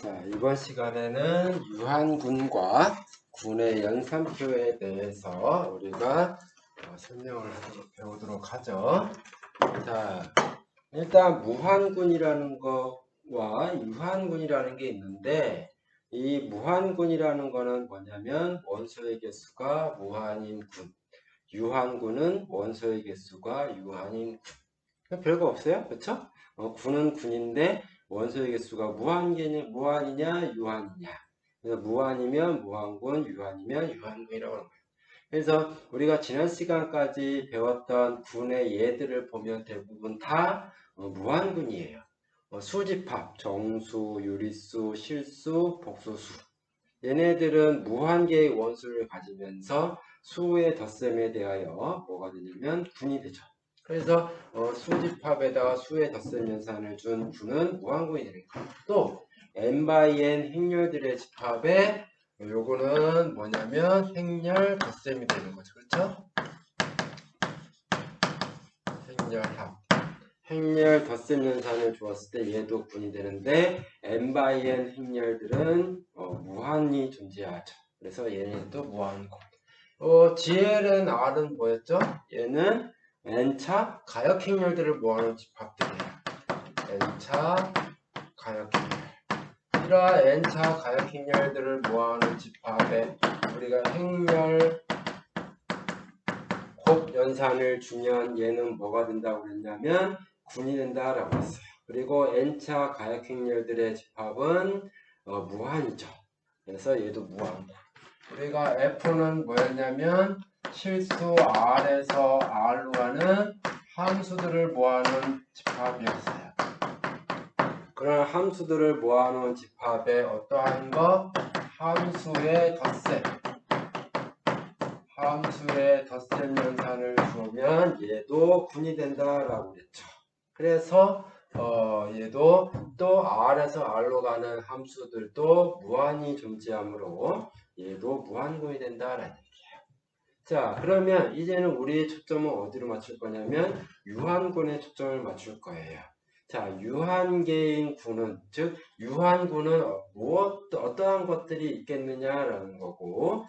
자, 이번 시간에는 유한군과 군의 연산표에 대해서 우리가 설명을 배우도록 하죠. 자, 일단 무한군이라는 거와 유한군이라는 게 있는데, 이 무한군이라는 거는 뭐냐면 원소의 개수가 무한인 군, 유한군은 원소의 개수가 유한인 군. 별거 없어요, 그렇죠? 군은 군인데 원소의 개수가 무한이냐 유한이냐. 그래서 무한이면 무한군, 유한이면 유한군이라고 하는 거예요. 그래서 우리가 지난 시간까지 배웠던 군의 예들을 보면 대부분 다 무한군이에요. 수집합, 정수, 유리수, 실수, 복소수. 얘네들은 무한개의 원수를 가지면서 수의 덧셈에 대하여 뭐가 되냐면 군이 되죠. 그래서 수집합에다가 수의 덧셈 연산을 준 군은 무한군이 되는 거예요. 또 n/n 행렬들의 집합에 요거는 뭐냐면 행렬 덧셈이 되는 거죠. 그렇죠? 행렬합. 행렬 덧셈 연산을 주었을 때 얘도 군이 되는데 n/n 행렬들은 무한히 존재하죠. 그래서 얘네도 무한군. GLN R은 뭐였죠? 얘는 n차 가역 행렬들을 모아놓은 집합들이에요. n차 가역 행렬. 이러한 n차 가역 행렬들을 모아놓은 집합에 우리가 행렬 곱 연산을 주면 얘는 뭐가 된다고 그랬냐면 군이 된다라고 했어요. 그리고 n차 가역 행렬들의 집합은 무한이죠. 그래서 얘도 무한군. 우리가 F는 뭐였냐면 실수 R에서 R로 가는 함수들을 모아놓은 집합이었어요. 그런 함수들을 모아놓은 집합에 어떠한 거? 함수의 덧셈. 함수의 덧셈 연산을 주면 얘도 군이 된다라고 했죠. 그래서 얘도 또 R에서 R로 가는 함수들도 무한히 존재하므로 얘도 무한군이 된다라는 얘기예요. 자, 그러면 이제는 우리의 초점은 어디로 맞출 거냐면 유한군에 초점을 맞출 거예요. 자, 유한계인 군은, 즉 유한군은 어떠한 것들이 있겠느냐라는 거고,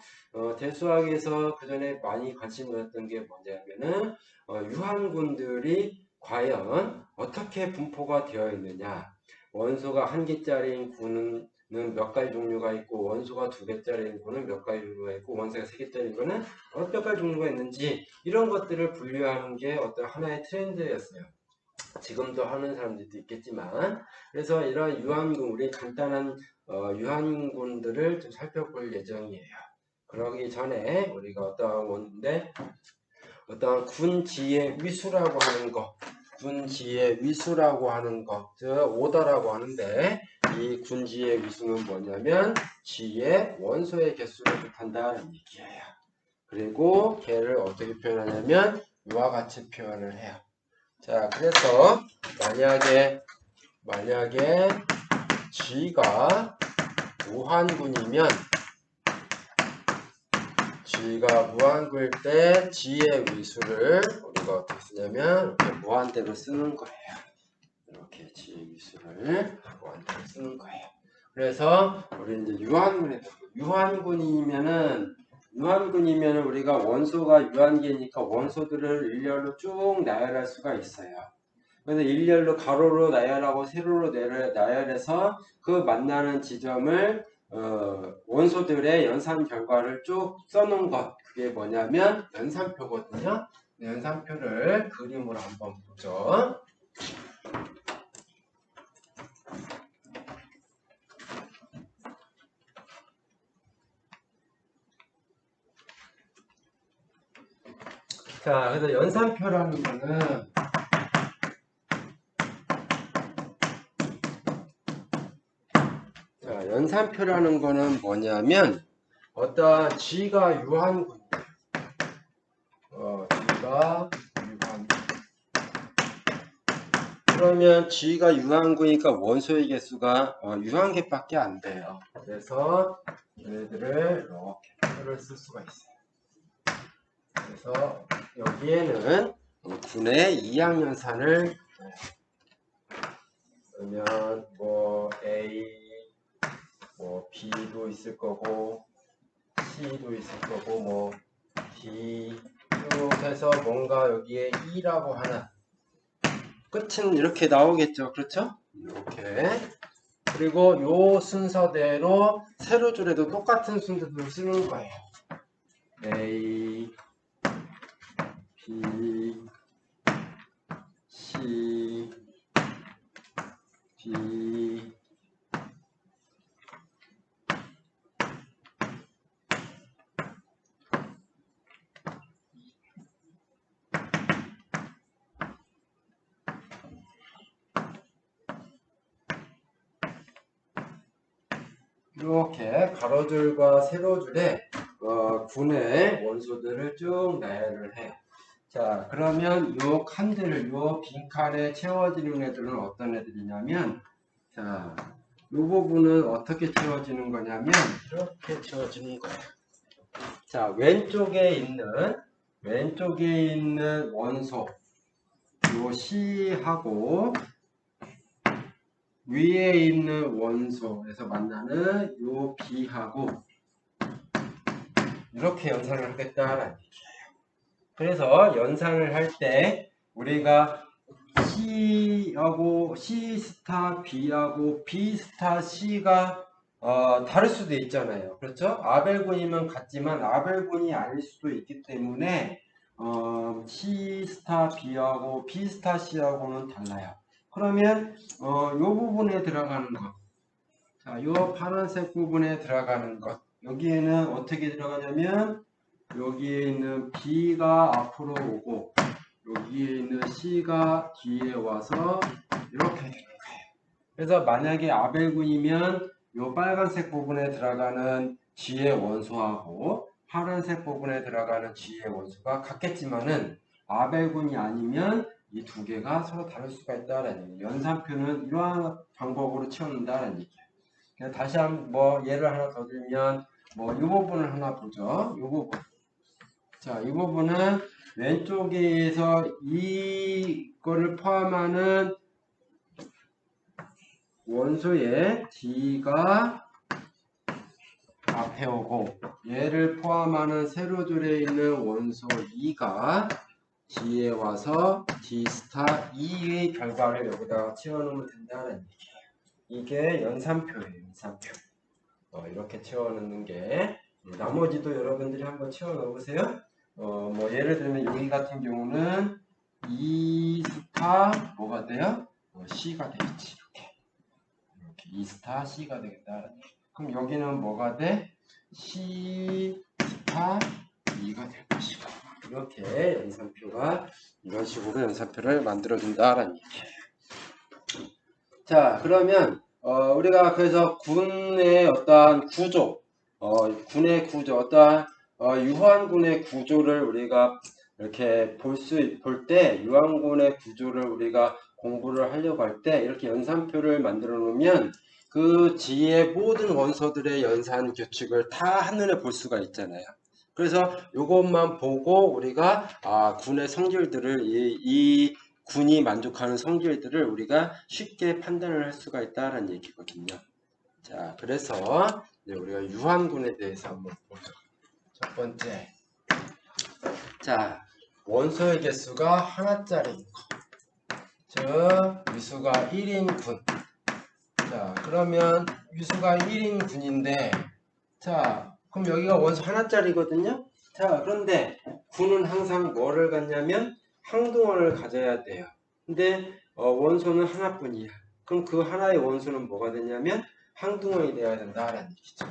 대수학에서 그 전에 많이 관심 가졌던 게 뭐냐면은 유한군들이 과연 어떻게 분포가 되어 있느냐. 원소가 한 개짜리인 군은 몇 가지 종류가 있고, 원소가 두 개짜리인 군은 몇 가지 종류가 있고, 원소가 세 개짜리인 군은 몇 가지 종류가 있는지, 이런 것들을 분류하는 게 어떤 하나의 트렌드였어요. 지금도 하는 사람들도 있겠지만, 그래서 이런 유한군, 우리 간단한 유한군들을 좀 살펴볼 예정이에요. 그러기 전에 우리가 어떤 군지의 위수라고 하는 것, 군지의 위수라고 하는 것, 즉 오더라고 하는데, 이 군지의 위수는 뭐냐면 지의 원소의 개수를 뜻한다는 얘기예요. 그리고 걔를 어떻게 표현하냐면 이와 같이 표현을 해요. 자, 그래서 만약에 G가 무한군이면 G가 무한군일 때 G의 위수를 우리가 어떻게 쓰냐면 이렇게 무한대로 쓰는 거예요. 이렇게 G의 위수를 무한대로 쓰는 거예요. 그래서 우리 이제 유한군이면은 우리가 원소가 유한계니까 원소들을 일렬로 쭉 나열할 수가 있어요. 그래서 일렬로 가로로 나열하고 세로로 나열해서 그 만나는 지점을 원소들의 연산 결과를 쭉 써놓은 것, 그게 뭐냐면 연산표거든요. 연산표를 그림으로 한번 보죠. 자, 그래서 연산표라는 거는 연산표라는 거는 뭐냐면 어떤 G가 유한군, G가 유한군. 그러면 G가 유한군이니까 원소의 개수가 유한개밖에 안 돼요. 그래서 얘네들을 이렇게 표를 쓸 수가 있어요. 그래서 여기에는 군의 이항연산을 그러면 뭐 A B도 있을 거고 C도 있을 거고 뭐 D 쭉 해서 뭔가 여기에 E라고 하나 끝은 이렇게 나오겠죠. 그렇죠? 이렇게. 그리고 요 순서대로 세로줄에도 똑같은 순서대로 쓰는 거예요. A, B, C, D, 이렇게 가로줄과 세로줄에 군의 원소들을 쭉 나열을 해요. 자, 그러면 요 칸들을 요 빈칸에 채워지는 애들은 어떤 애들이냐면, 자, 요 부분은 어떻게 채워지는 거냐면 이렇게 채워지는 거예요. 자, 왼쪽에 있는 원소 요 C하고 위에 있는 원소에서 만나는 요 B하고 이렇게 연산을 하겠다라는 얘기예요. 그래서 연산을 할 때 우리가 C하고 C 스타 B하고 B 스타 C가 다를 수도 있잖아요. 그렇죠? 아벨군이면 같지만 아벨군이 아닐 수도 있기 때문에 C 스타 B하고 B 스타 C하고는 달라요. 그러면 이 부분에 들어가는 것, 자, 이 파란색 부분에 들어가는 것, 여기에는 어떻게 들어가냐면 여기에 있는 B가 앞으로 오고 여기에 있는 C가 뒤에 와서 이렇게 되는 거예요. 그래서 만약에 아벨군이면 이 빨간색 부분에 들어가는 G의 원소하고 파란색 부분에 들어가는 G의 원소가 같겠지만은 아벨군이 아니면 이 두 개가 서로 다를 수가 있다라는 얘기예요. 연산표는 이러한 방법으로 채워낸다는 얘기예요. 다시 한번 뭐 예를 하나 더 들면 뭐 이 부분을 하나 보죠. 이 부분. 자, 이 부분은 왼쪽에서 이거를 포함하는 원소의 D가 앞에 오고 얘를 포함하는 세로줄에 있는 원소 E가 D에 와서 D 스타 E의 결과를 여기다가 채워놓으면 된다는 얘기예요. 이게 연산표예요. 연산표. 이렇게 채워넣는 게 나머지도 여러분들이 한번 채워넣어 보세요. 뭐 예를 들면 여기 같은 경우는 E 스타 뭐가 돼요? C가 되겠지. 이렇게 E 스타 C가 되겠다. 그럼 여기는 뭐가 돼? C 스타 E가 될 것이고 이렇게 연산표가 이런 식으로 연산표를 만들어 준다라는 얘기예요. 자, 그러면 우리가 그래서 군의 어떠한 구조, 군의 구조, 어떠한 유한군의 구조를 우리가 이렇게 볼 때 유한군의 구조를 우리가 공부를 하려고 할 때 이렇게 연산표를 만들어 놓으면 그 지의 모든 원소들의 연산 규칙을 다 한눈에 볼 수가 있잖아요. 그래서 이것만 보고 우리가 군의 성질들을 이 군이 만족하는 성질들을 우리가 쉽게 판단을 할 수가 있다는 얘기거든요. 자, 그래서 우리가 유한군에 대해서 한번 보죠. 첫 번째, 자, 원소의 개수가 하나짜리인 거. 즉, 위수가 1인 군. 자, 그러면 위수가 1인 군인데, 자, 그럼 여기가 원소 하나짜리거든요. 자, 그런데 군은 항상 뭐를 갖냐면 항등원을 가져야 돼요. 근데 원소는 하나뿐이야. 그럼 그 하나의 원소는 뭐가 되냐면 항등원이 되어야 된다라는 얘기죠.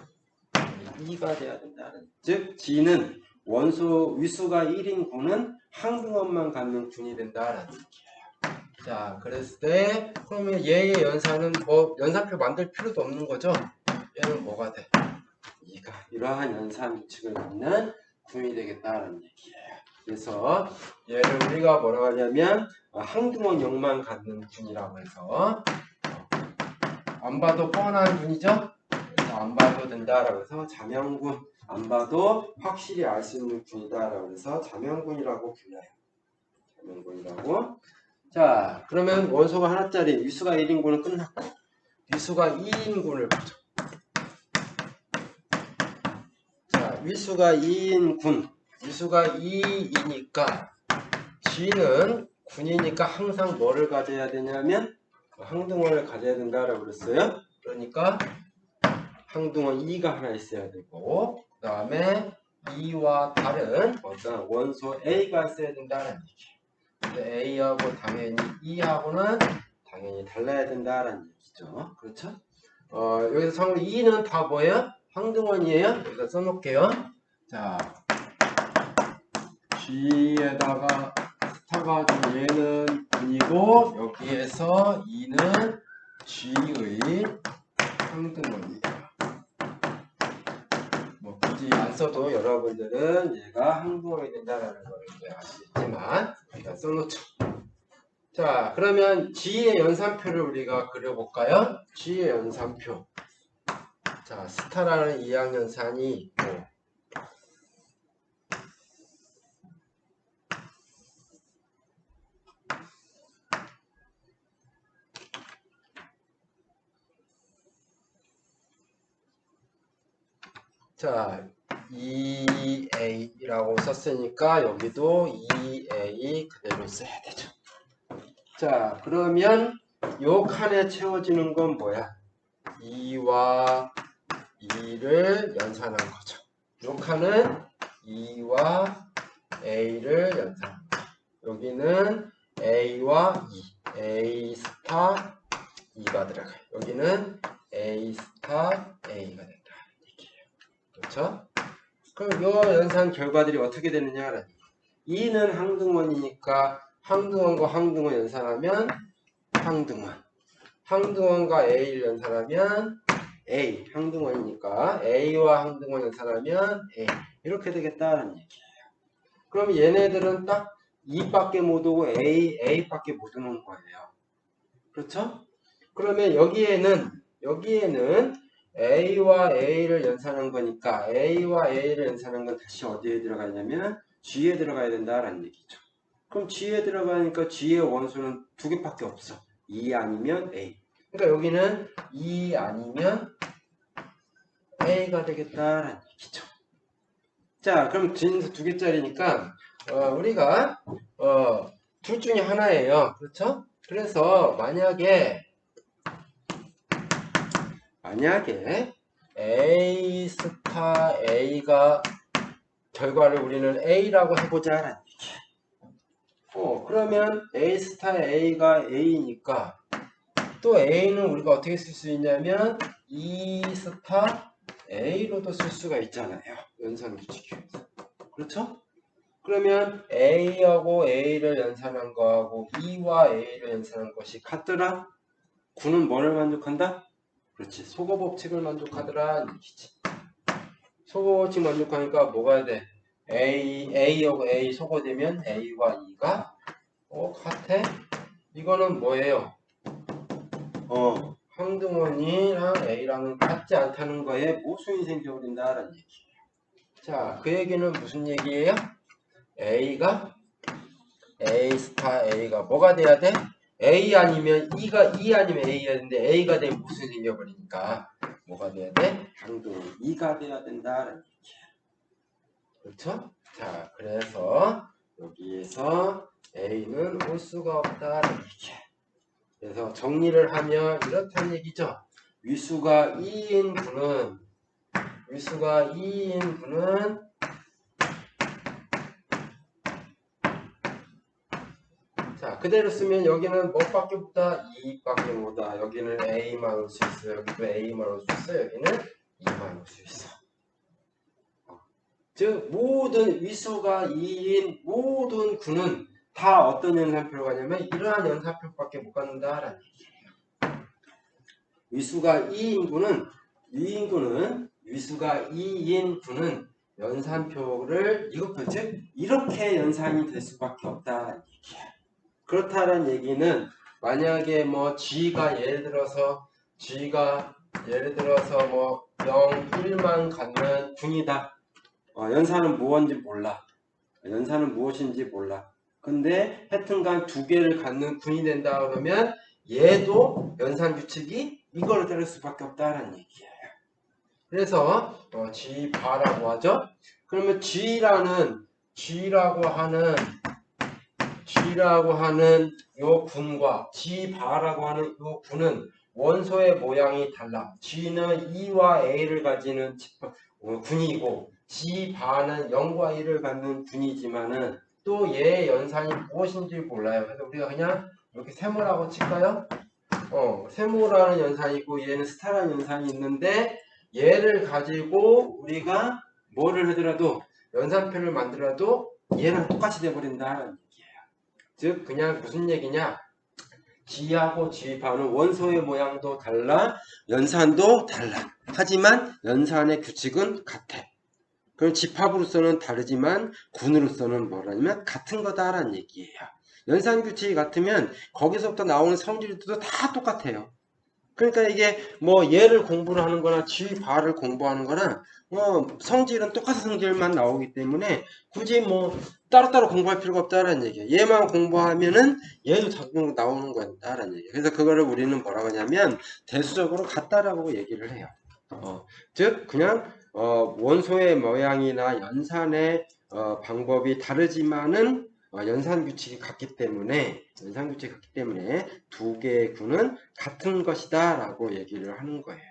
2가 돼야 된다는. 즉 G는 원소 위수가 1인 군은 항등원만 갖는 군이 된다라는 얘기예요. 자, 그랬을 때 그러면 얘의 연산은 뭐 연산표 만들 필요도 없는 거죠. 얘는 뭐가 돼? 2가 이러한 연산 규칙을 갖는 군이 되겠다라는 얘기예요. 그래서 얘를 우리가 뭐라고 하냐면 항등원 0만 갖는 군이라고 해서 안 봐도 뻔한 군이죠. 그래서 안 봐도 된다라고 해서 자명군, 안 봐도 확실히 알 수 있는 군이다라고 해서 자명군이라고 불러요. 자명군이라고. 자, 그러면 원소가 하나짜리 위수가 1인군은 끝났고 위수가 2인군을 보죠. 위수가 2인 군, 위수가 2이니까 G는 군이니까 항상 뭐를 가져야 되냐면 항등원을 가져야 된다라고 그랬어요. 그러니까 항등원 2가 하나 있어야 되고, 그 다음에 2와 다른 어떤 원소 A가 있어야 된다는 얘기예요. 근데 A하고 당연히 E하고는 당연히 달라야 된다라는 얘기죠. 그렇죠? 여기서 참고로 2는 다 뭐예요? 항등원이에요. 여기다 써놓을게요. 자, G에다가 스타가 좀 얘는 군이고, 여기에서 2는 G의 항등원이에요. 뭐 굳이 안 써도 여러분들은 얘가 항등원이 된다는 걸 아시겠지만 일단 써놓죠. 자, 그러면 G의 연산표를 우리가 그려볼까요? G의 연산표. 자, 스타라는 이항연산이 있고, 자, 2A라고 썼으니까 여기도 2A 그대로 써야 되죠. 자, 그러면 요 칸에 채워지는 건 뭐야? 2와 2를 연산한 거죠. 요 칸은 2와 A를 연산한 거죠. 여기는 A와 2, A 스타 2가 들어가요. 여기는 A 스타 A가 된다. 그렇죠? 그럼 요 연산 결과들이 어떻게 되느냐? 2는 항등원이니까 항등원과 항등원 연산하면 항등원, 항등원과 A를 연산하면 A, 항등원이니까 A와 항등원 연산하면 A, 이렇게 되겠다는 얘기예요. 그럼 얘네들은 딱 2밖에 못 오고 A밖에 못 오는 거예요. 그렇죠? 그러면 여기에는 A와 A를 연산한 거니까 A와 A를 연산한 건 다시 어디에 들어가냐면 G에 들어가야 된다라는 얘기죠. 그럼 G에 들어가니까 G의 원소는 두 개밖에 없어. 2 아니면 A. 그러니까 여기는 2 아니면 A가 되겠다라는 얘기죠. 자, 그럼 진수 두 개짜리니까 우리가 둘 중에 하나예요. 그렇죠? 그래서 만약에 A 스타 A가 결과를 우리는 A라고 해보자. 그러면 A 스타 A가 A니까 또 A는 우리가 어떻게 쓸 수 있냐면 E 스타 A로도 쓸 수가 있잖아요. 연산 규칙에서. 그렇죠? 그러면 A하고 A를 연산한 거하고 E와 A를 연산한 것이 같더라? 9는 뭐를 만족한다? 그렇지. 소거 법칙을 만족하더라 얘기지. 소거 법칙 만족하니까 뭐가 돼? A하고 A 소거되면 A와 E가 같아? 이거는 뭐예요? 항등원이랑 A랑은 같지 않다는 거에 모순이 생겨버린다라는 얘기예요. 자, 그 얘기는 무슨 얘기예요? A가 A 스타 A가 뭐가 돼야 돼? A 아니면 E 아니면 A야 되는데 A가 되면 무슨 생겨버리니까 뭐가 돼야 돼? 항등원 2가 돼야 된다라는 얘기야. 그렇죠? 자, 그래서 여기에서 A는 올 수가 없다라는 얘기야. 그래서 정리를 하면 이렇다는 얘기죠. 위수가 2인 분은 자, 그대로 쓰면 여기는 뭐밖에 없다? 2밖에 못 와. 여기는 A만 올 수 있어. 여기도 A만 올 수 있어. 여기는 2만 올 수 있어. 즉 모든 위수가 2인 모든 구는 다 어떤 연산표로 가냐면 이러한 연산표밖에 못 갖는다라는 얘기예요. 위수가 2인 구는 위수가 2인 구는 연산표를 즉 이렇게 연산이 될 수밖에 없다라는 얘기예요. 그렇다는 얘기는 만약에 뭐 G가 예를 들어서 뭐 0, 1만 갖는 군이다. 연산은 무엇인지 몰라. 근데 하여튼간 두 개를 갖는 군이 된다 그러면 얘도 연산 규칙이 이걸 따를 수밖에 없다는 얘기예요. 그래서 G 바라고 하죠. 그러면 G라고 하는 요 군과 G 바라고 하는 요 군은 원소의 모양이 달라. G는 E와 A를 가지는 군이고 G 바는 0과 1을 갖는 군이지만은 또 얘의 연산이 무엇인지 몰라요. 그래서 우리가 그냥 이렇게 세모라고 칠까요? 세모라는 연산이고 얘는 스타라는 연산이 있는데 얘를 가지고 우리가 뭐를 하더라도 연산표를 만들어도 얘랑 똑같이 돼버린다는 얘기예요. 즉 그냥 무슨 얘기냐? G하고 G바는 원소의 모양도 달라 연산도 달라. 하지만 연산의 규칙은 같아. 그럼 집합으로서는 다르지만 군으로서는 뭐라냐면 같은 거다라는 얘기예요. 연산 규칙이 같으면 거기서부터 나오는 성질도 다 똑같아요. 그러니까 이게 뭐 얘를 공부를 하는 거나 G바를 공부하는 거나 성질은 똑같은 성질만 나오기 때문에 굳이 뭐 따로따로 공부할 필요가 없다라는 얘기예요. 얘만 공부하면은 얘도 자꾸 나오는 거다라는 얘기예요. 그래서 그거를 우리는 뭐라고 하냐면 대수적으로 같다라고 얘기를 해요. 즉 그냥 원소의 모양이나 연산의 방법이 다르지만은 연산 규칙이 같기 때문에 두 개의 군은 같은 것이다 라고 얘기를 하는 거예요.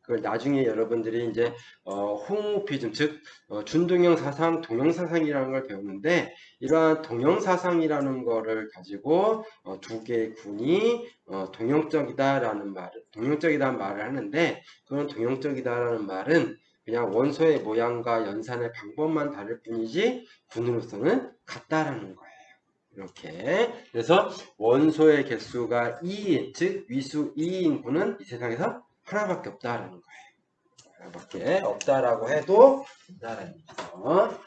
그걸 나중에 여러분들이 이제 호모피즘 즉 준동형 사상, 동형 사상이라는 걸 배우는데 이러한 동형 사상이라는 거를 가지고 두 개의 군이 동형적이다라는 말을 하는데 그런 동형적이다라는 말은 그냥 원소의 모양과 연산의 방법만 다를 뿐이지 군으로서는 같다라는 거예요. 이렇게 그래서 원소의 개수가 2인 즉 위수 2인 군은 이 세상에서 하나밖에 없다라는 거예요. 하나밖에 없다라고 해도 된다라는 얘기죠.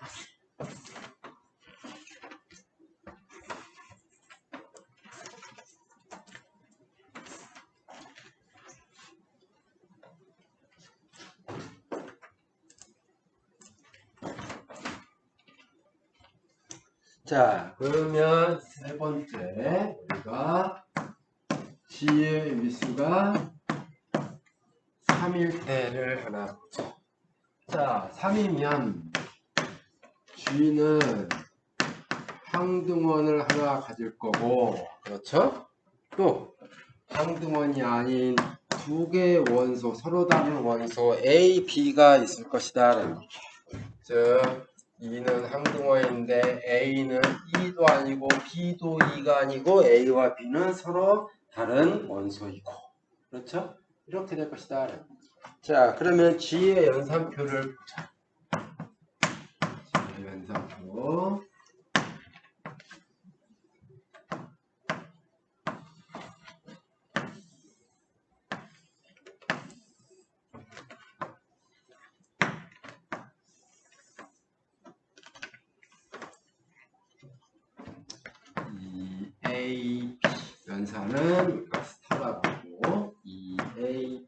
자, 그러면 세 번째 우리가 G의 위수가 3일 때를 하나 보죠. 자, 3이면 G는 항등원을 하나 가질 거고, 그렇죠? 또 항등원이 아닌 두 개의 원소, 서로 다른 원소 A, B가 있을 것이다. 즉 2는 항등원인데 A는 2도 아니고 B도 2가 아니고 A와 B는 서로 다른 원소이고, 그렇죠? 이렇게 될 것이다. 자, 그러면 G의 연산표를 보자. G의 연산표. A, B 연산은 우리가 스타라고 하고 A, B.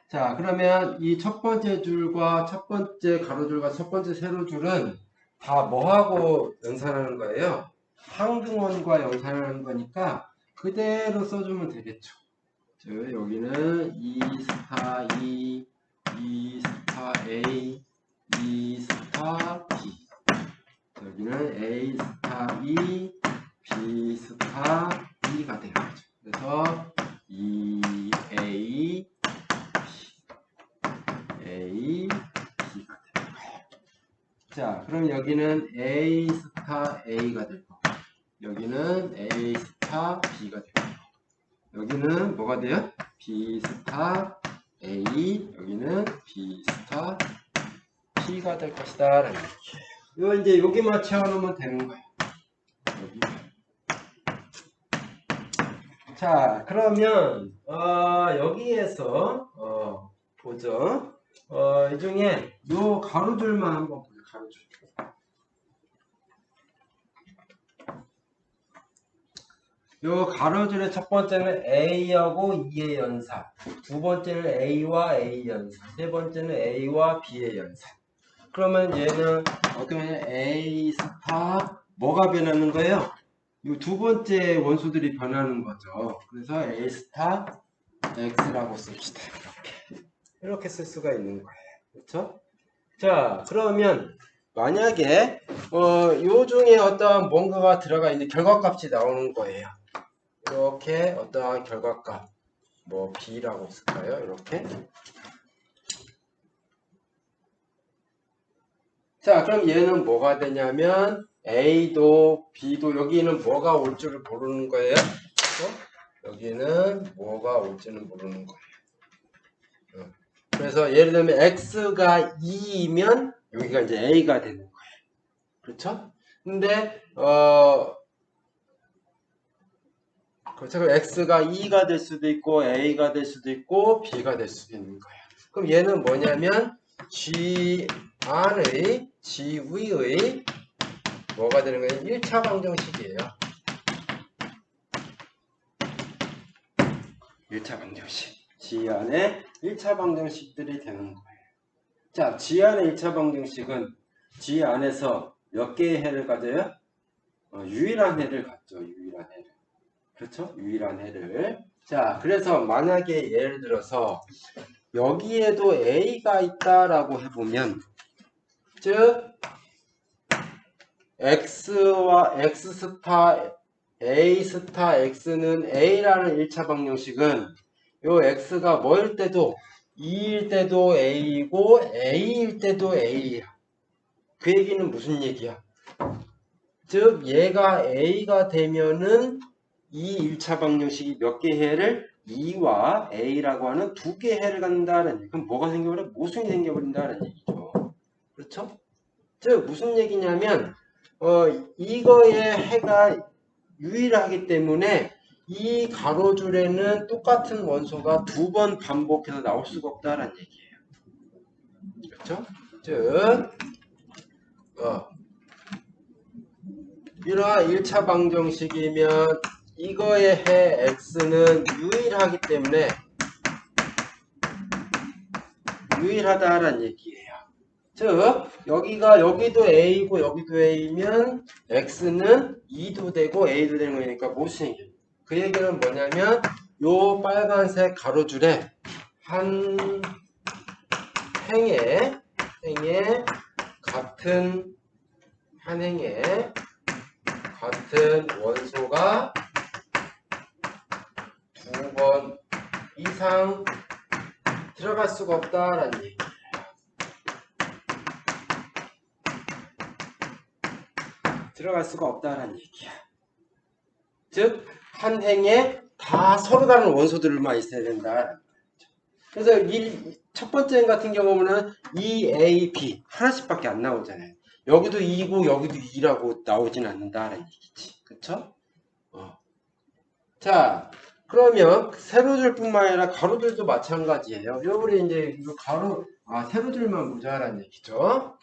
자, 그러면 이 첫 번째 줄과 첫 번째 가로줄과 첫 번째 세로줄은 다 뭐하고 연산하는 거예요? 항등원과 연산하는 거니까 그대로 써주면 되겠죠. 즉 여기는 2 스타 2, 2 스타 A, 2 스타 B. 여기는 A 스타 2, B 스타 B가 되는 거죠. 그래서 2A, A, B가 되는 거예요. 자, 그럼 여기는 A 스타 A가 될 거고, 여기는 A 스타 B가 될 거고, 여기는 뭐가 돼요? B 스타 A, 여기는 B 스타 B가 될 것이다 라는 얘기예요. 이거 이제 여기만 채워놓으면 되는 거예요. 여기. 자, 그러면 여기에서 보죠. 이 중에 요 가로줄만 한번 보죠. 가로줄. 요 가로줄의 첫 번째는 A하고 E의 연산, 두 번째는 A와 A 연산, 세 번째는 A와 B의 연산. 그러면 얘는 어떻게 하냐? A 스타 뭐가 변하는 거예요? 이 두 번째 원소들이 변하는 거죠. 그래서 A 스타 x라고 씁시다. 이렇게 쓸 수가 있는 거예요. 그렇죠? 자, 그러면 만약에 요 중에 어떠한 뭔가가 들어가 있는 결과값이 나오는 거예요. 이렇게 어떠한 결과값, 뭐 b라고 쓸까요? 이렇게. 자, 그럼 얘는 뭐가 되냐면 a도 b도 여기는 뭐가 올 줄을 모르는 거예요. 여기는 뭐가 올지는 모르는 거예요. 그래서 예를 들면 x가 2이면 여기가 이제 a가 되는 거예요. 그렇죠? 근데 그렇죠. 그럼 x가 2가 될 수도 있고 a가 될 수도 있고 b가 될 수도 있는 거예요. 그럼 얘는 뭐냐면 g 안의 g 위의 뭐가 되는 거예요? 1차 방정식이에요. 1차 방정식. g 안에 1차 방정식들이 되는 거예요. 자, g 안의 1차 방정식은 g 안에서 몇 개의 해를 가져요? 유일한 해를 갖죠. 유일한 해를. 그렇죠? 유일한 해를. 자, 그래서 만약에 예를 들어서 여기에도 a가 있다라고 해보면, 즉 x와 x 스타 a 스타 x는 a라는 1차 방정식은 요 x가 뭐일 때도 2일 때도 a이고 a일 때도 a야. 그 얘기는 무슨 얘기야? 즉 얘가 a가 되면은 이 1차 방정식이 몇 개 해를 2와 a라고 하는 두 개 해를 갖는다는 얘기. 그럼 뭐가 생겨버려? 모순이 생겨버린다는 얘기죠. 그렇죠? 즉 무슨 얘기냐면 이거의 해가 유일하기 때문에 이 가로줄에는 똑같은 원소가 두 번 반복해서 나올 수가 없다는 얘기예요. 그렇죠? 즉 이러한 1차 방정식이면 이거의 해 x는 유일하기 때문에 유일하다라는 얘기예요. 즉 여기도 a고 여기도 a면 x는 2도 되고 a도 되는 거니까 모순이에요. 그 얘기는 뭐냐면 요 빨간색 가로줄에 한 행에 같은 원소가 두 번 이상 들어갈 수가 없다라는 얘기. 들어갈 수가 없다라는 얘기야. 즉 한 행에 다 서로 다른 원소들만 있어야 된다. 그래서 첫 번째 같은 경우는 E, A, B 하나씩밖에 안 나오잖아요. 여기도 2고 여기도 2라고 나오진 않는다라는 얘기지. 그쵸? 자, 그러면 세로줄뿐만 아니라 가로줄도 마찬가지예요. 요번에 이제 이거 세로줄만 보자라는 얘기죠.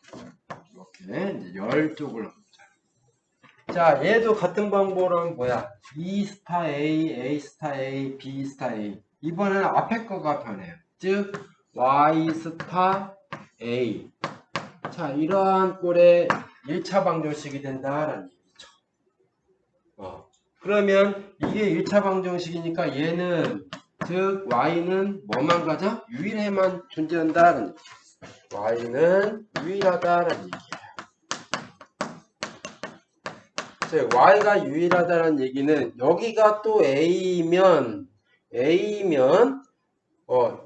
이렇게 이제 열 쪽을 보자. 자, 얘도 같은 방법으로 하면 뭐야? E 스타 A, A 스타 A, B 스타 A. 이번에는 앞에 거가 변해요. 즉 Y 스타 A. 자, 이러한 꼴의 1차 방정식이 된다라는 얘기죠. 그러면 이게 1차 방정식이니까 얘는 즉 y는 뭐만 가져? 유일해만 존재한다는 얘기예요. y는 유일하다라는 얘기예요. 즉 y가 유일하다는 얘기는 여기가 또 a면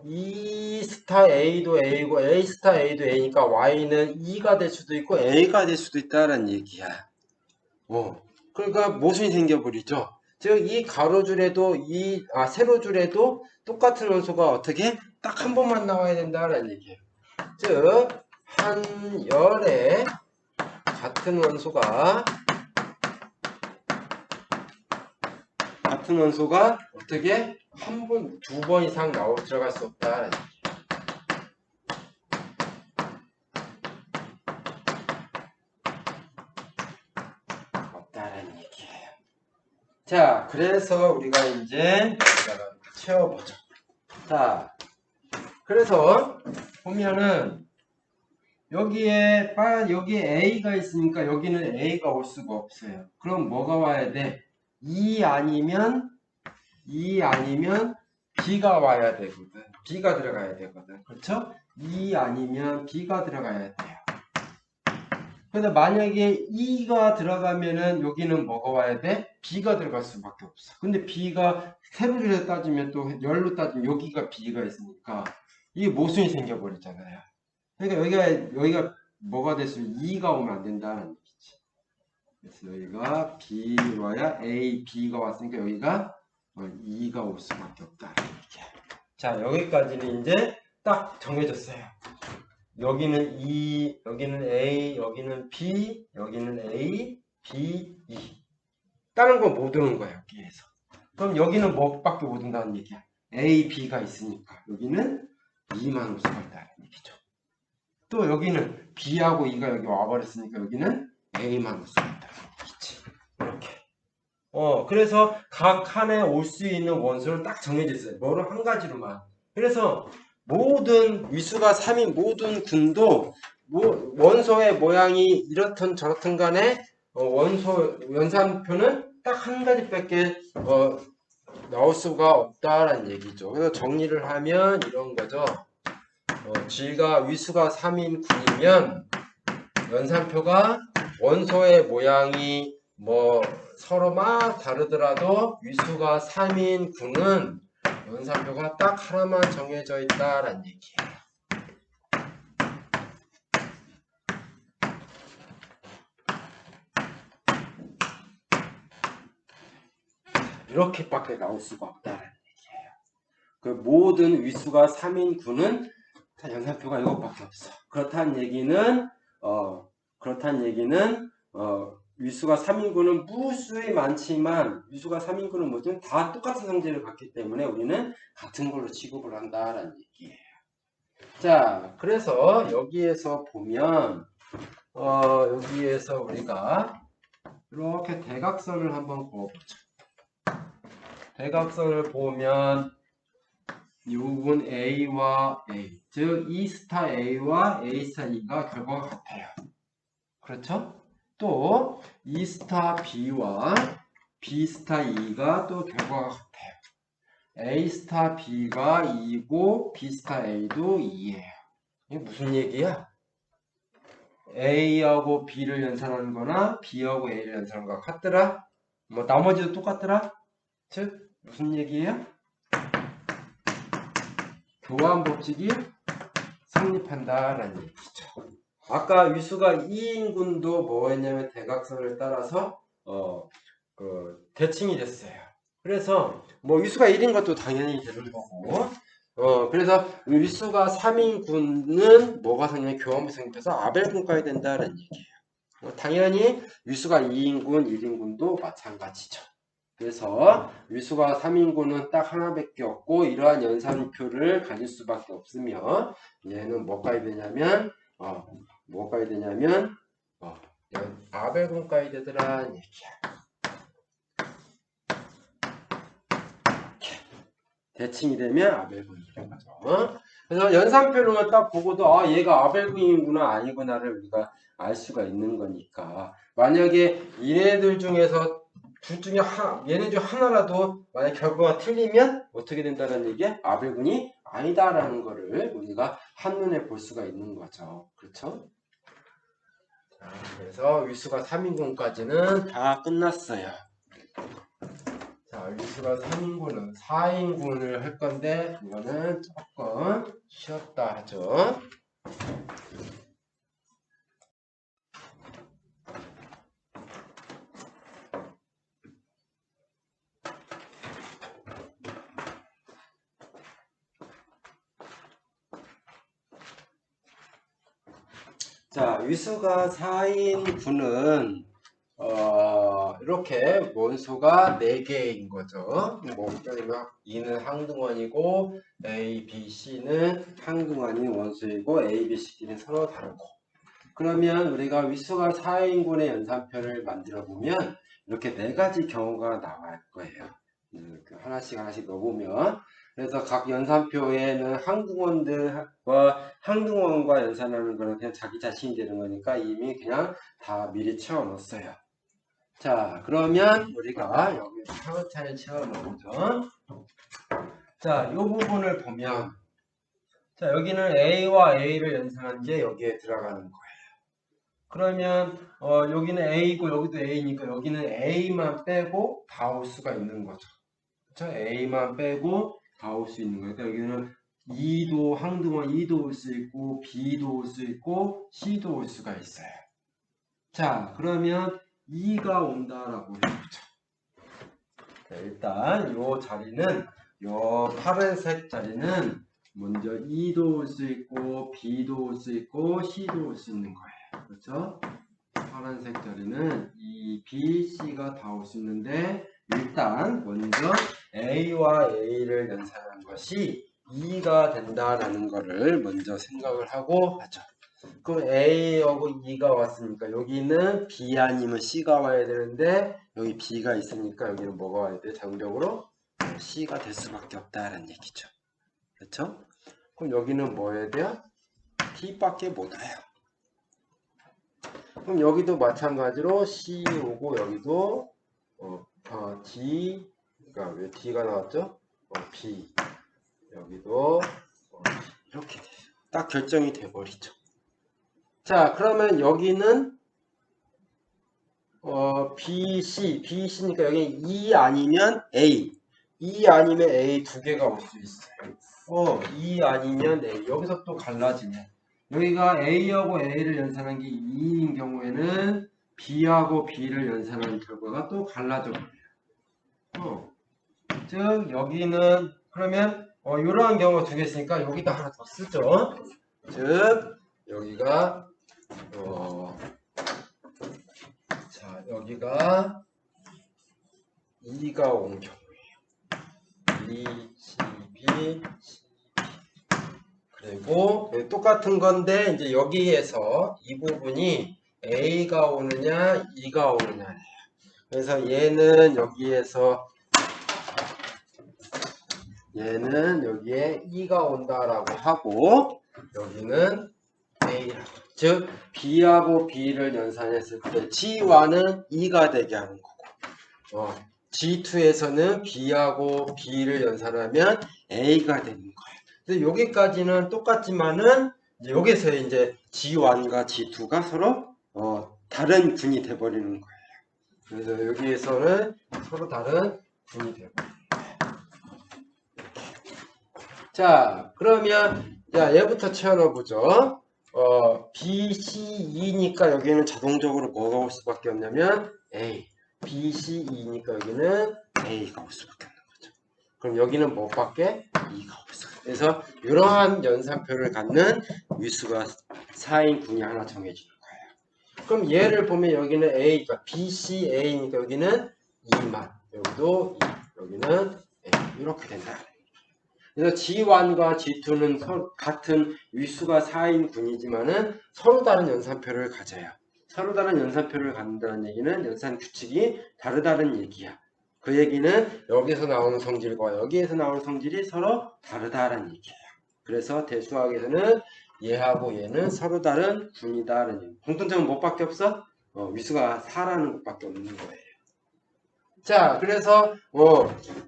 E 스타 A도 A고 A 스타 A도 A니까 Y는 E가 될 수도 있고 A가 될 수도 있다는 얘기야. 그러니까 모순이 생겨버리죠. 즉 이 가로줄에도 세로줄에도 똑같은 원소가 어떻게 딱 한 번만 나와야 된다는 얘기예요. 즉 한 열에 같은 원소가 어떻게 한 번, 두 번 이상 들어갈 수 없다. 없다라는 얘기예요. 자, 그래서 우리가 이제 여기다가 채워보죠. 자, 그래서 보면은 여기에 A가 있으니까 여기는 A가 올 수가 없어요. 그럼 뭐가 와야 돼? 2 아니면 B가 와야 되거든. B가 들어가야 되거든. 그렇죠? E 아니면 B가 들어가야 돼요. 근데 만약에 E가 들어가면은 여기는 뭐가 와야 돼? B가 들어갈 수밖에 없어. 근데 B가 세로로 따지면 또 열로 따지면 여기가 B가 있으니까 이게 모순이 생겨버렸잖아요. 그러니까 여기가 뭐가 됐으면 E가 오면 안 된다는 얘기지. 그래서 여기가 B 와야 A, B가 왔으니까 여기가 E가 올 수밖에 없다는 얘기야. 자, 여기까지는 이제 딱 정해졌어요. 여기는 E, 여기는 A, 여기는 B, 여기는 A, B, E. 다른 건 못 오는 거야, 여기에서. 그럼 여기는 뭐밖에 못 온다는 얘기야. A, B가 있으니까. 여기는 E만 올 수가 있다는 얘기죠. 또 여기는 B하고 E가 여기 와버렸으니까 여기는 A만 올 수가 있다는 얘기지. 이렇게. 그래서 각 칸에 올 수 있는 원소를 딱 정해져 있어요. 뭐로 한 가지로만. 그래서 모든 위수가 3인 모든 군도 원소의 모양이 이렇든 저렇든 간에 원소 연산표는 딱 한 가지밖에 나올 수가 없다라는 얘기죠. 그래서 정리를 하면 이런 거죠. G가 위수가 3인 군이면 연산표가 원소의 모양이 뭐 서로 막 다르더라도 위수가 3인 군은 연산표가 딱 하나만 정해져 있다라는 얘기예요. 이렇게밖에 나올 수가 없다라는 얘기예요. 그 모든 위수가 3인 군은 연산표가 이것밖에 없어. 그렇다는 얘기는 위수가 3인구는 무수히 많지만 위수가 3인구는 뭐든 다 똑같은 성질을 갖기 때문에 우리는 같은 걸로 취급을 한다라는 얘기예요. 자, 그래서 여기에서 보면 여기에서 우리가 이렇게 대각선을 한번 그어보자. 대각선을 보면 요건 A와 A, 즉 E 스타 A와 A 스타 E가 결과가 같아요. 그렇죠? 또 E 스타 B와 B 스타 E가 또 결과가 같아요. A 스타 B가 2고 B 스타 A도 2예요. 이게 무슨 얘기야? A하고 B를 연산하는 거나 B하고 A를 연산하는 거가 같더라? 뭐 나머지도 똑같더라? 즉 무슨 얘기예요? 교환 법칙이 성립한다라는 얘기죠. 아까 위수가 2인군도 뭐였냐면 대각선을 따라서 대칭이 됐어요. 그래서 뭐 위수가 1인 것도 당연히 되는 거고 그래서 위수가 3인군은 뭐가 성립해? 교환법이 성립해서 아벨군까지 된다는 얘기예요. 당연히 위수가 2인군, 1인군도 마찬가지죠. 그래서 위수가 3인군은 딱 하나밖에 없고 이러한 연산표를 가질 수밖에 없으며 얘는 뭐까지 되냐면 아벨군까지 되더라는 얘기야. 대칭이 되면 아벨군이 되는 거죠. 그래서 연산표로만 딱 보고도 얘가 아벨군이구나 아니구나를 우리가 알 수가 있는 거니까 만약에 얘네들 중에서 둘 중에 얘네 중 하나라도 만약 결과가 틀리면 어떻게 된다는 얘기야? 아벨군이 아니다라는 거를 우리가 한눈에 볼 수가 있는 거죠. 그렇죠? 자, 그래서 위수가 3인군까지는 다 끝났어요. 자, 위수가 3인군은 4인군을 할 건데 이거는 조금 쉬었다 하죠. 자, 위수가 4인 군은 이렇게 원소가 4개인 거죠. 뭐, E는 항등원이고 A, B, C는 항등원인 원소이고 A, B, C는 서로 다르고 그러면 우리가 위수가 4인군의 연산표를 만들어 보면 이렇게 4가지 경우가 나올 거예요. 하나씩 넣어보면 그래서 각 연산표에는 항등원과 연산하는 거는 그냥 자기 자신이 되는 거니까 이미 그냥 다 미리 채워놓았어요. 자, 그러면 우리가 여기 차근차근 채워놓죠. 자, 이 부분을 보면 자, 여기는 A와 A를 연산한 게 여기에 들어가는 거예요. 그러면 여기는 A고 여기도 A니까 여기는 A만 빼고 다 올 수가 있는 거죠. 그렇죠? A만 빼고 다 올 수 있는 거예요. 그러니까 여기는 2도 항등원 2도 올 수 있고 B도 올 수 있고 C도 올 수가 있어요. 자, 그러면 2가 온다라고 해보죠. 일단 이 자리는 이 파란색 자리는 먼저 2도 올 수 있고 B도 올 수 있고 C도 올 수 있는 거예요. 그렇죠? 파란색 자리는 E, B, C가 다 올 수 있는데 일단 먼저 A와 A를 연산한 것이 2가 된다라는 거를 먼저 생각을 하고 하죠. 그럼 A하고 2가 왔으니까 여기는 B 아니면 C가 와야 되는데 여기 B가 있으니까 여기는 뭐가 와야 돼? 자동적으로 C가 될 수밖에 없다라는 얘기죠. 그렇죠? 그럼 여기는 뭐 해야 돼요? D밖에 못 와요. 그럼 여기도 마찬가지로 C 오고 여기도 D, 그러니까 왜 D가 나왔죠? B 여기도 이렇게 돼요. 딱 결정이 돼버리죠. 자, 그러면 여기는 BC니까 여기 E 아니면 A, E 아니면 A 두 개가 올 수 있어요. E 아니면 A. 여기서 또 갈라지네. 여기가 A하고 A를 연산한 게 2인 경우에는 B하고 B를 연산한 결과가 또 갈라져 버려요. 즉 여기는 그러면 이러한 경우가 두 개 있으니까 여기다 하나 더 쓰죠. 즉 여기가 자, 여기가 2가 온 경우예요. 2, C, B, C, B. 그리고 똑같은 건데 이제 여기에서 이 부분이 A가 오느냐, 2가 오느냐예요. 그래서 얘는 여기에서 얘는 여기에 2가 온다라고 하고 여기는 A라고. 즉 B하고 B를 연산했을 때 G1은 2가 되게 하는 거고 G2에서는 B하고 B를 연산하면 A가 되는 거예요. 그래서 여기까지는 똑같지만은 이제 여기서 이제 G1과 G2가 서로 다른 군이 돼버리는 거예요. 그래서 여기에서는 서로 다른 군이 돼버려요. 자, 그러면 자, 얘부터 채워넣어보죠. BCE니까 여기는 자동적으로 뭐가 올 수밖에 없냐면 A. BCE니까 여기는 A가 올 수밖에 없는 거죠. 그럼 여기는 뭐밖에? 2가 올 수밖에. 그래서 이러한 연산표를 갖는 위수가 4인 군이 하나 정해지는 거예요. 그럼 얘를 보면 여기는 A, 그러니까 BCA니까 여기는 2만, 여기도 2, 여기는 A. 이렇게 된다. 그래서 G1과 G2는 같은 위수가 4인 군이지만은 서로 다른 연산표를 가져요. 서로 다른 연산표를 갖는다는 얘기는 연산 규칙이 다르다는 얘기야. 그 얘기는 여기서 나오는 성질과 여기에서 나오는 성질이 서로 다르다는 얘기예요. 그래서 대수학에서는 얘하고 얘는 서로 다른 군이다라는 얘기. 공통점은 뭐밖에 없어? 위수가 4라는 것밖에 없는 거예요. 자, 그래서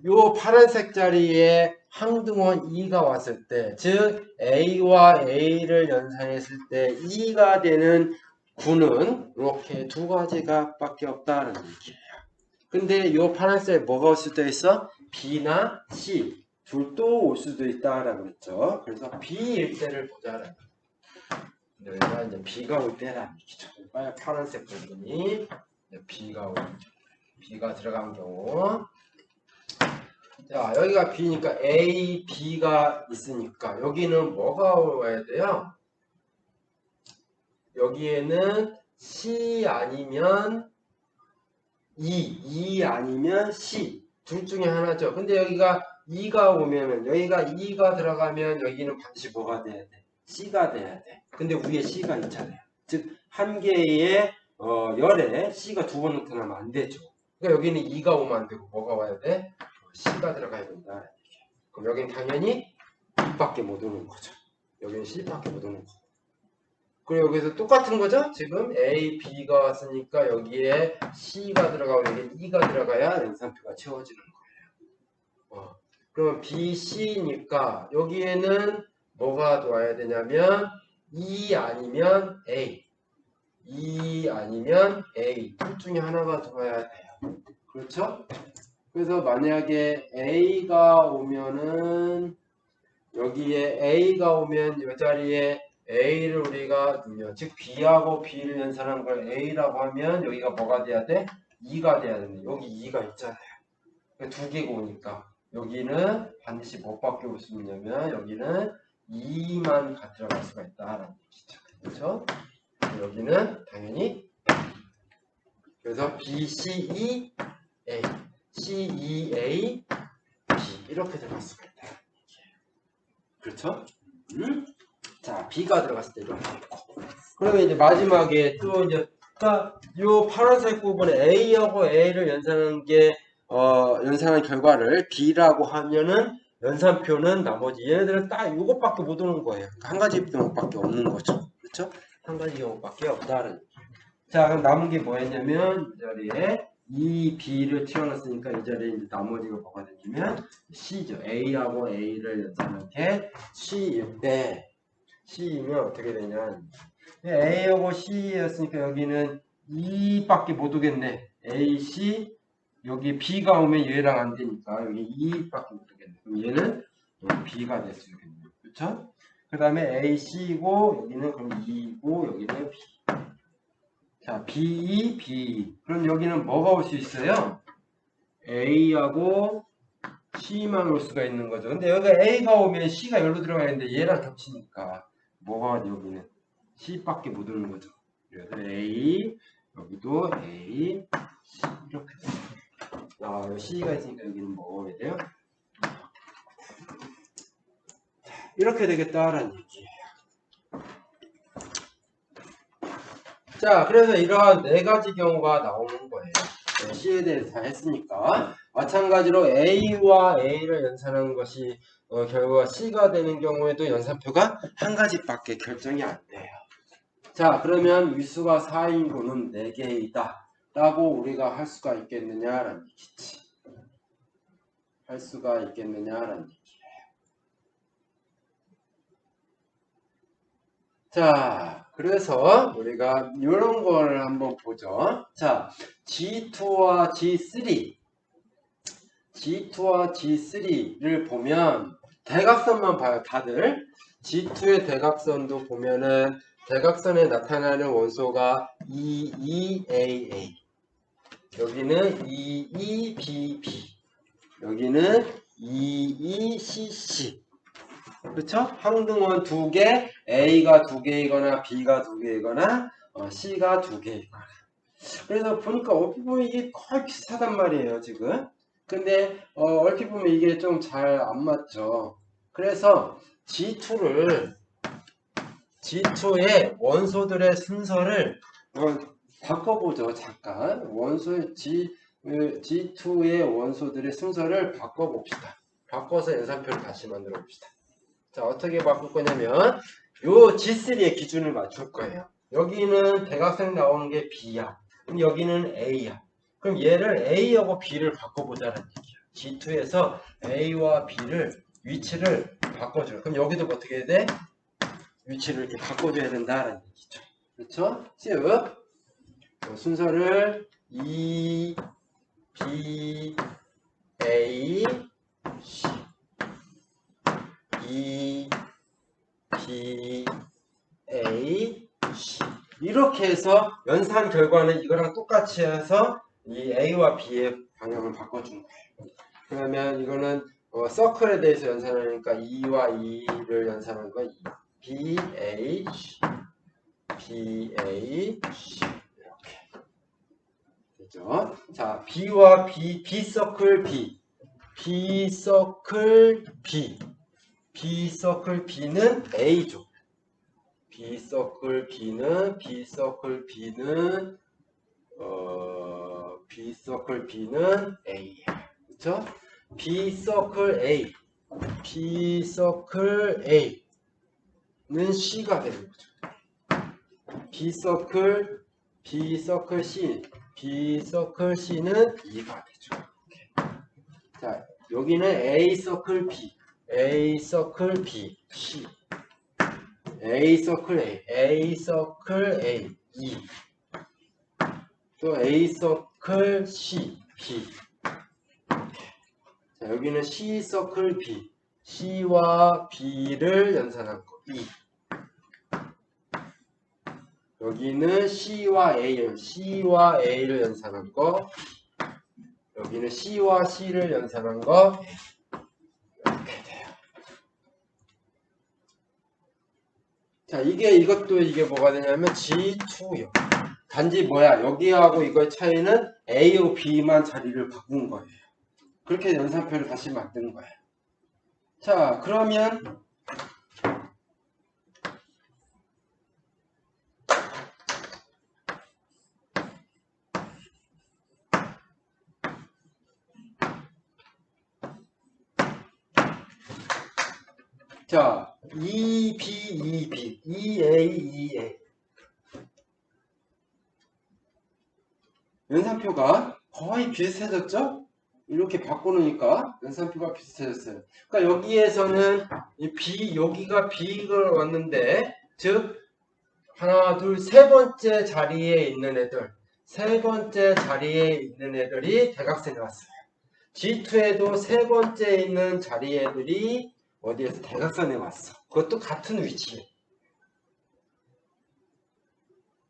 요 파란색 자리에 항등원 2가 왔을 때, 즉 A와 A를 연산했을 때 2가 되는 군은 이렇게 두 가지가 밖에 없다는 얘기예요. 근데 요 파란색에 뭐가 올 수도 있어? B나 C 둘도 올 수도 있다라고 했죠. 그래서 B일 때를 보자라는 거예요. 여기가 이제 B가 올 때라는 얘기죠. 파란색 부분이 B가 올 때. B가 들어간 경우. 자, 여기가 B니까 A, B가 있으니까 여기는 뭐가 와야 돼요? 여기에는 C 아니면 E 아니면 C 둘 중에 하나죠. 근데 여기가 2가 오면은 여기가 2가 들어가면 여기는 반드시 뭐가 돼야 돼? C가 돼야 돼. 근데 위에 C가 있잖아요. 즉 한 개의 열에 C가 두 번 나타나면 안 되죠. 그러니까 여기는 2가 오면 안 되고 뭐가 와야 돼? C가 들어가야 된다. 그럼 여기는 당연히 B밖에 못 오는 거죠. 여기는 C밖에 못 오는 거고. 그리고 여기서 똑같은 거죠. 지금 A, B가 왔으니까 여기에 C가 들어가고 여기에 E가 들어가야 연산표가 채워지는 거예요. 그러면 BC니까 여기에는 뭐가 들어와야 되냐면 E 아니면 A. E 아니면 A. 둘 중에 하나가 들어와야 돼요. 그렇죠? 그래서 만약에 A가 오면은 여기에 A가 오면 이 자리에 A를 우리가 넣으면 즉 B하고 B를 연산한 걸 A라고 하면 여기가 뭐가 돼야 돼? 2가 돼야 되는데 여기 2가 있잖아요. 두 개가 오니까 여기는 반드시 뭐 밖에 올 수 있냐면 여기는 2만 들어갈 수가 있다라는 얘기죠. 그렇죠? 여기는 당연히 그래서 B, C, E, A, C, E, A, B 이렇게 들어갈 수가 있다. 그렇죠? 자, B가 들어갔을 때 이렇게 있고. 그러면 이제 마지막에 또 이제 그러니까 요 파란색 부분에 A하고 A를 연산한 게 연산한 결과를 B라고 하면은 연산표는 나머지 얘네들은 딱 이것밖에 못 오는 거예요. 그러니까 한 가지 경우밖에 없는 거죠. 그렇죠? 한 가지 경우밖에 없다는. 자, 그럼 남은 게 뭐였냐면 이 자리에 이 B를 튀어놨으니까 이 자리에 이제 나머지가 뭐가 되냐면 C죠. A하고 A를 연산한 게 C일 때 C이면 어떻게 되냐? A하고 C였으니까 여기는 2밖에 못 오겠네. A, C 여기 B가 오면 얘랑 안 되니까 여기 2밖에 못 오겠네. 그럼 얘는 B가 될 수 있겠네. 그렇죠? 그 다음에 A, C고 여기는 그럼 2고 여기는 B. 자, B, B. 그럼 여기는 뭐가 올 수 있어요? A하고 C만 올 수가 있는 거죠. 근데 여기가 A가 오면 C가 여기로 들어가야되는데 얘랑 겹치니까 뭐가 여기는 C밖에 못 오는 거죠. 그래서 A, 여기도 A, C 이렇게 돼요. 여기 C가 있으니까 여기는 뭐가 오게 돼요? 이렇게 되겠다라는 얘기예요. 자, 그래서 이러한 네 가지 경우가 나오는 거예요. C에 대해서 다 했으니까. 마찬가지로 A와 A를 연산하는 것이 결과가 C가 되는 경우에도 연산표가 한 가지밖에 결정이 안 돼요. 자, 그러면 위수가 4인 구는 4개이다 라고 우리가 할 수가 있겠느냐라는 얘기지. 할 수가 있겠느냐라는 얘기예요. 자, 그래서 우리가 이런 걸 한번 보죠. 자, G2와 G3 G2와 G3를 보면 대각선만 봐요. 다들 G2의 대각선도 보면은 대각선에 나타나는 원소가 EEAA 여기는 EEBB 여기는 EECC 그렇죠? 항등원 2개 A가 2개이거나 B가 2개이거나 C가 2개이거나 그래서 보니까 얼핏 보면 이게 거의 비슷하단 말이에요 지금 근데 얼핏 보면 이게 좀 잘 안 맞죠. 그래서 G2의 원소들의 순서를 바꿔보죠. 잠깐 원소의 G2의 원소들의 순서를 바꿔봅시다. 바꿔서 연산표를 다시 만들어 봅시다. 자, 어떻게 바꿀 거냐면 요 G3의 기준을 맞출 거예요. 여기는 대각선 나오는 게 B야. 그럼 여기는 A야. 그럼 얘를 A하고 B를 바꿔보자는 얘기야. G2에서 A와 B를 위치를 바꿔줘요. 그럼 여기도 어떻게 해야 돼? 위치를 이렇게 바꿔줘야 된다는 얘기죠. 그렇죠? 즉 순서를 E, B, A, C E, B, A, C 이렇게 해서 연산 결과는 이거랑 똑같이 해서 이 A와 B의 방향을 바꿔준 거예요. 그러면 이거는 서클에 대해서 연산하니까 E와 E를 연산한 거 B, A, C B, A, C 이렇게 되죠. 자, B와 B, B 서클 B B 서클 B B 서클 B는 A죠. B 서클 B는 B 서클 B는 A. 그렇죠? B 서클 A. B 서클 A는 C가 되는 거죠. B 서클 C. B 서클 C는 2가 되죠. 이렇게. 자, 여기는 A 서클 B, A 서클 B, C, A 서클 A, A 서클 A, E, 또 A 서클 C, B. 자, 여기는 C 서클 B, C와 B를 연산한 거, E. 여기는 C와 A를 연산한 거, 여기는 C와 C를 연산한 거, 이렇게 돼요. 자, 이게 뭐가 되냐면 G2요. 단지 뭐야? 여기하고 이거의 차이는 A하고 B만 자리를 바꾼 거예요. 그렇게 연산표를 다시 만든 거예요. 자, 그러면 자, EB, EA. 연산표가 거의 비슷해졌죠? 이렇게 바꿔놓으니까 연산표가 비슷해졌어요. 그러니까 여기에서는 여기가 B가 왔는데, 즉 하나, 둘, 세 번째 자리에 있는 애들이 대각선에 왔어요. G2에도 세 번째 있는 자리 애들이 어디에서 대각선에 왔어. 그것도 같은 위치에.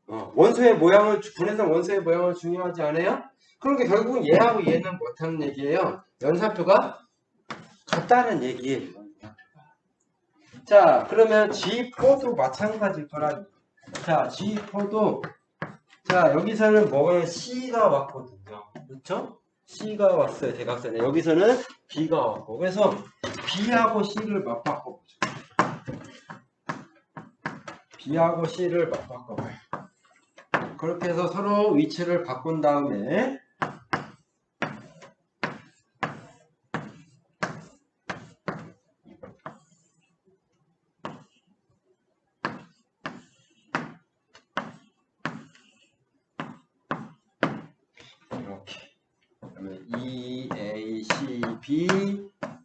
원소의 모양을, 분해성 원소의 모양을 중요하지 않아요? 그러니까 결국은 얘하고 얘는 못하는 얘기예요. 연산표가 같다는 얘기예요. 자, 그러면 G4도 마찬가지일 거라. 자, G4도, 자, 여기서는 뭐가 C가 왔거든요. 그렇죠? C가 왔어요. 대각선에. 여기서는 B가 왔고. 그래서 B하고 C를 맞바꿔보죠. B하고 C를 맞바꿔봐요. 그렇게 해서 서로 위치를 바꾼 다음에 이렇게 그러면 EACB,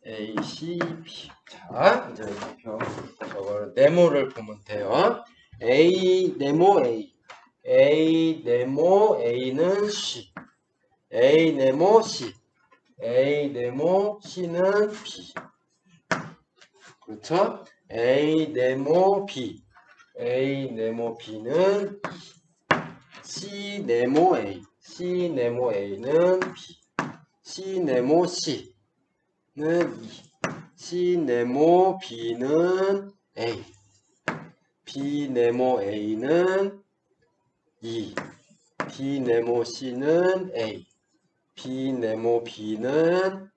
ACB. 자, 이제 저걸 네모를 보면 돼요. A 네모 A, A 네모 A는 C, A 네모 C, A 네모 C는 B. 그렇죠? A 네모 B, A 네모 B는 E, C 네모 A, C 네모 A는 B, C 네모 C는 E, C 네모 B는 A, B 네모 A는 E, B 네모 C는 A, B 네모 B는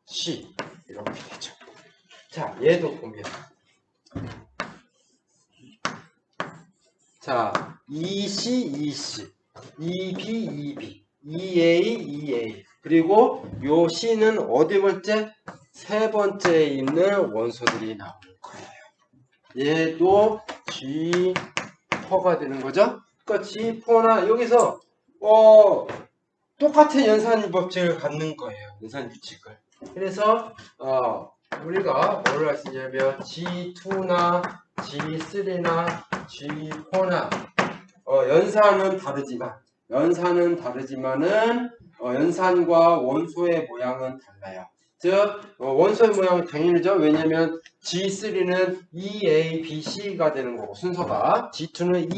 C. 이렇게 되죠. 자, 얘도 보면, 자, EC, EB, EA. 그리고 요 C는 어디 번째? 세 번째에 있는 원소들이 나오는 거예요. 얘도 G4가 되는 거죠. 그러니까 G4나 여기서 똑같은 연산 법칙을 갖는 거예요. 연산 규칙을. 그래서 우리가 뭘 할 수 있냐면 G2나 G3나 G4나 연산은 다르지만은 연산과 원소의 모양은 달라요. 즉 원소의 모양은 당연히죠. 왜냐하면 G3는 EABC가 되는 거고 순서가 G2는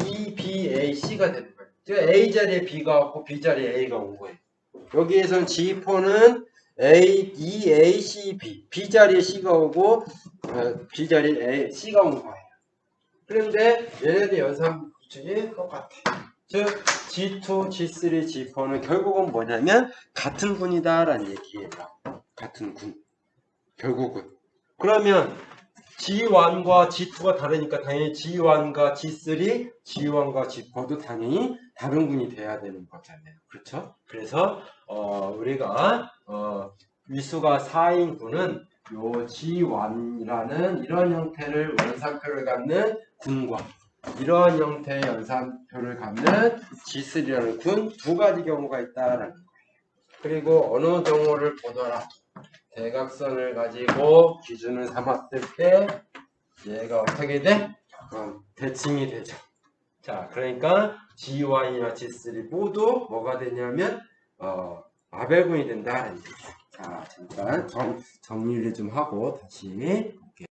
EBAC가 되는 거예요. 즉 A 자리에 B가 왔고 B 자리에 A가 온 거예요. 여기에서는 G4는 EACB, B 자리에 C가 오고 B 자리에 C가 온 거예요. 그런데 얘네들 연산 규칙이 똑같아. 즉 G2, G3, G4는 결국은 뭐냐면 같은 군이다라는 얘기예요. 같은 군. 결국은. 그러면 G1과 G2가 다르니까 당연히 G1과 G3, G1과 G4도 당연히 다른 군이 돼야 되는 거잖아요. 그렇죠? 그래서 우리가 위수가 4인 군은 요 G1이라는 이런 형태를 연산표를 갖는 군과 이러한 형태의 연산표를 갖는 G3라는 군 두 가지 경우가 있다라는 거예요. 그리고 어느 경우를 보더라도 대각선을 가지고 기준을 삼았을 때 얘가 어떻게 돼? 대칭이 되죠. 자, 그러니까 G1이나 G3 모두 뭐가 되냐면 아벨군이 된다는 얘기예요. 자, 잠깐 정리를 좀 하고 다시 볼게요.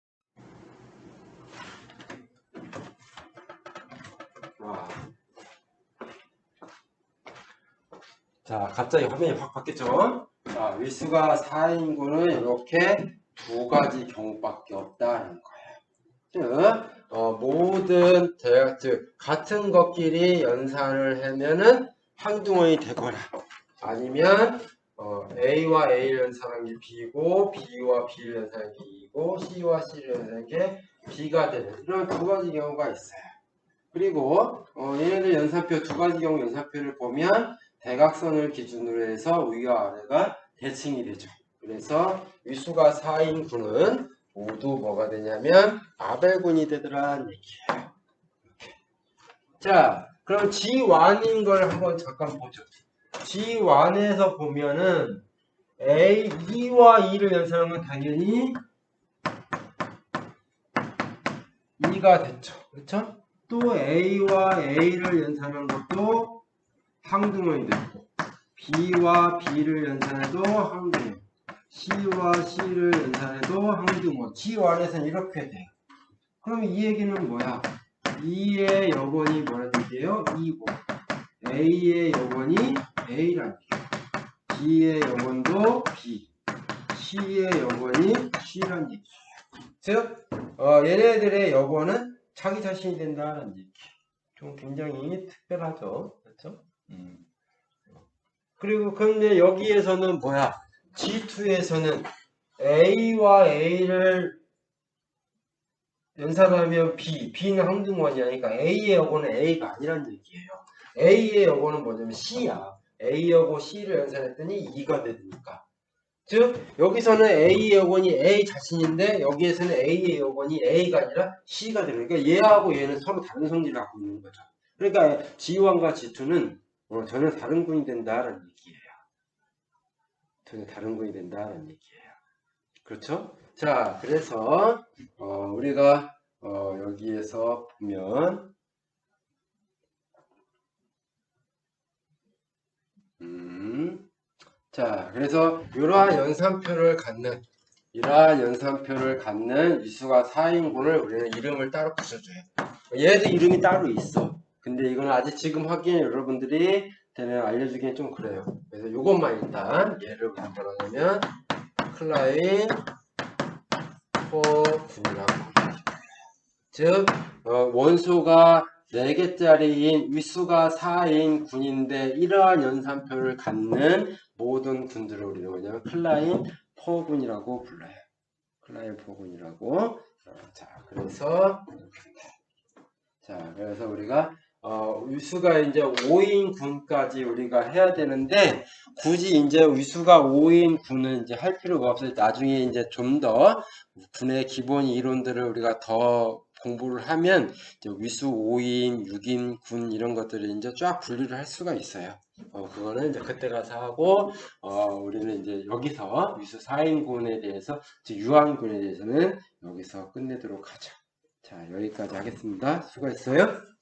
자, 갑자기 화면이 확 바뀌었죠? 자, 위수가 4인구는 이렇게 두 가지 경우밖에 없다는 거예요. 즉, 모든 즉 같은 것끼리 연산을 하면은 한둥원이 되거나 아니면 A와 A를 연산한 게 B고 B와 B를 연산한 게 E고 C와 C를 연산한 게 B가 되는 이런 두 가지 경우가 있어요. 그리고 얘네들 연산표 두 가지 경우 연산표를 보면 대각선을 기준으로 해서 위와 아래가 대칭이 되죠. 그래서 위수가 4인 군은 모두 뭐가 되냐면 아벨군이 되더라는 얘기예요. 이렇게. 자, 그럼 G1인 걸 한번 잠깐 보죠. G1에서 보면은 A, E와 E를 연산하면 당연히 E가 됐죠. 그렇죠? 또 A와 A를 연산한 것도 항등원이 됐고 B와 B를 연산해도 항등원, C와 C를 연산해도 항등원. G1에서는 이렇게 돼요. 그럼 이 얘기는 뭐야? E의 여번이 뭐라는 얘기예요? 2고 A의 여번이 A라는 얘기예요. B의 여번도 B, C의 여번이 C라는 얘기예요. 즉 얘네들의 여번은 자기 자신이 된다는 얘기예요. 좀 굉장히 특별하죠. 그렇죠? 그리고 근데 여기에서는 뭐야? G2에서는 A와 A를 연산하면 B는 항등원이야. 그러니까 A의 여고는 A가 아니란 얘기예요. A의 여고는 뭐냐면 C야. A 여고 C를 연산했더니 2가 되니까. 즉 여기서는 A의 여고니 A 자신인데 여기에서는 A의 여고니 A가 아니라 C가 되는 거니까 얘하고 얘는 서로 다른 성질을 갖고 있는 거죠. 그러니까 G1과 G2는 전혀 다른 군이 된다는 얘기예요. 전혀 다른 군이 된다는 얘기예요. 그렇죠? 자, 그래서 우리가 여기에서 보면 자, 그래서 이러한 연산표를 갖는 위수가 4인분을 우리는 이름을 따로 붙여줘요. 얘도 이름이 따로 있어. 근데 이건 아직 지금 하기엔 여러분들이 알려주기엔 좀 그래요. 그래서 이것만 일단 얘를 만들어내면 클라인 포군이라고. 즉 원소가 4개짜리인 위수가 4인 군인데 이러한 연산표를 갖는 모든 군들을 우리는 뭐냐면 클라인 포군이라고 불러요. 클라인 포군이라고. 그래서 우리가 위수가 이제 5인 군까지 우리가 해야 되는데 굳이 이제 위수가 5인 군은 이제 할 필요가 없어요. 나중에 이제 좀 더 군의 기본 이론들을 우리가 더 공부를 하면 이제 위수 5인, 6인 군 이런 것들을 이제 쫙 분류를 할 수가 있어요. 그거는 이제 그때 가서 하고 우리는 이제 여기서 위수 4인 군에 대해서 유한군에 대해서는 여기서 끝내도록 하죠. 자, 여기까지 하겠습니다. 수고했어요.